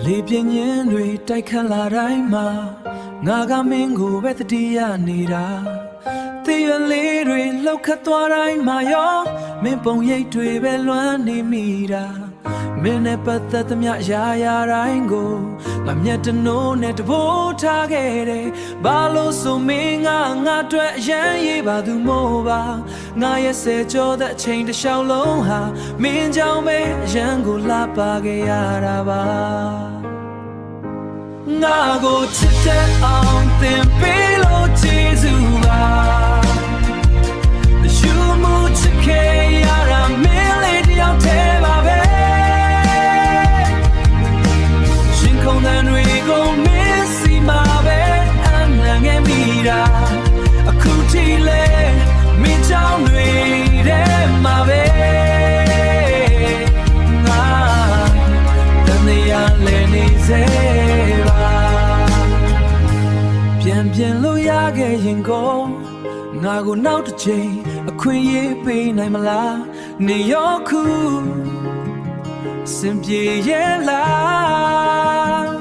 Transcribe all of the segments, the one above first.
လေပြင်းရင်တွေတိုက်ခတ်လာတိုင်းမှာငါကမင်းကိုပဲတတိယနေတာသေရလေးတွေလှုပ်ခတ်သွားတိုင်းမှာရောမင်းပုံရိပ်တွေပဲလွမ်းနေမိတာမင်းနဲ့ပတ်သက်သမျှရာရာတိုင်းကိုငါမျက်တနိုးနဲ့တဘိုးထားခဲ့တယ်ဘာလို့ဆိုမင်းငါအတွက်အရန်ရေးပါသူမို့ပါငါရဲ့ဆယ်ကျော်တဲ့အချိန်တစ်လျှောက်လုံးဟာမင်းကြောင့်ပဲအရန်ကိုလာပါခဲ့ရတာပါငါကိုချစ်တဲ့အောင်သင်ပေးလို့ကျေးဇူးပါယူမှုချစ်ခဲ့ရတာမင်းလေးတယောက်တည်းပါပဲရှင်ခုန်တဲ့တွေကိုမင်းစီမှာပဲအနံငယ်မိတာအခုထိလေမင်းကြောင့်တွေထဲမှာပဲငါတနေ့ရလဲနေစေပြန်လို့ရခဲ့ရင်ကိုငါကိုနောက်တစ်ချိန်အခွင့်အရေးပေးနိုင်မလားနေရောခုစင်ပြေရဲ့လား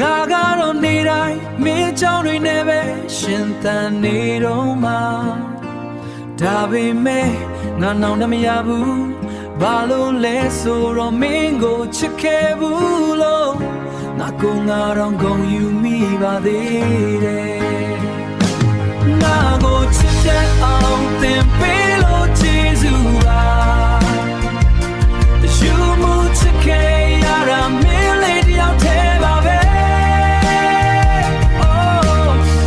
ငါကတော့နေတိုင်းမင်းကြောင့်တွေနဲ့ပဲရှင်သန်နေတော့မှဒါပေမဲ့ငါနောင်တမရဘူးဘာလို့လဲဆိုတော့မင်းကိုချစ်ခဲ့ဘူးလို့ငါကိုငါတော့ဂုဏ်ယူမိပါသေးတယ်ငါကိုချစ်တဲ့အောင်သင်ပေးလို့ကျေးဇူးပါယူမှုချစ်ခဲ့ရတာမင်းလေးတယောက်တည်းပါပဲ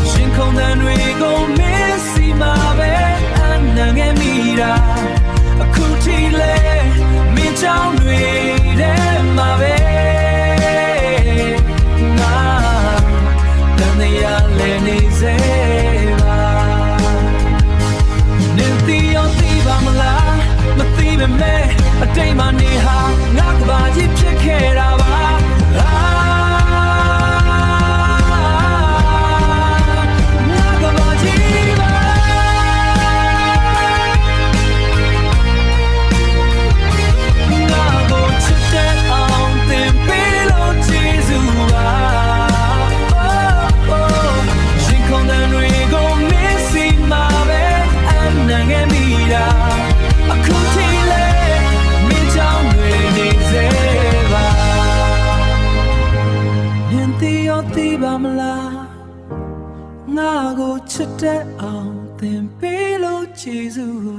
ရှင်ခုန်တဲ့တွေကိုမင်းစီမှာပဲအနံငယ်မိတာအခုထိလေမင်းကြောင့်တွေထဲမှာပဲနေစေပါနေတီရောတီပါမလားမသိပေမဲ့အတိတ်မှနေဟာငါကဘာကြီးဖြစ်ခဲ့တာပါငါကဘာကြီးပါငါကိုချစ်တဲ့အောင်သင်ပေးလို့ကျေးဇူးပါအခုထိလေမင်းကြောင့်တွေနေစေပါနင်တီရောတီပါမလားငါကိုချစ်တဲ့အောင်သင်ပေးလို့ကျေးဇူး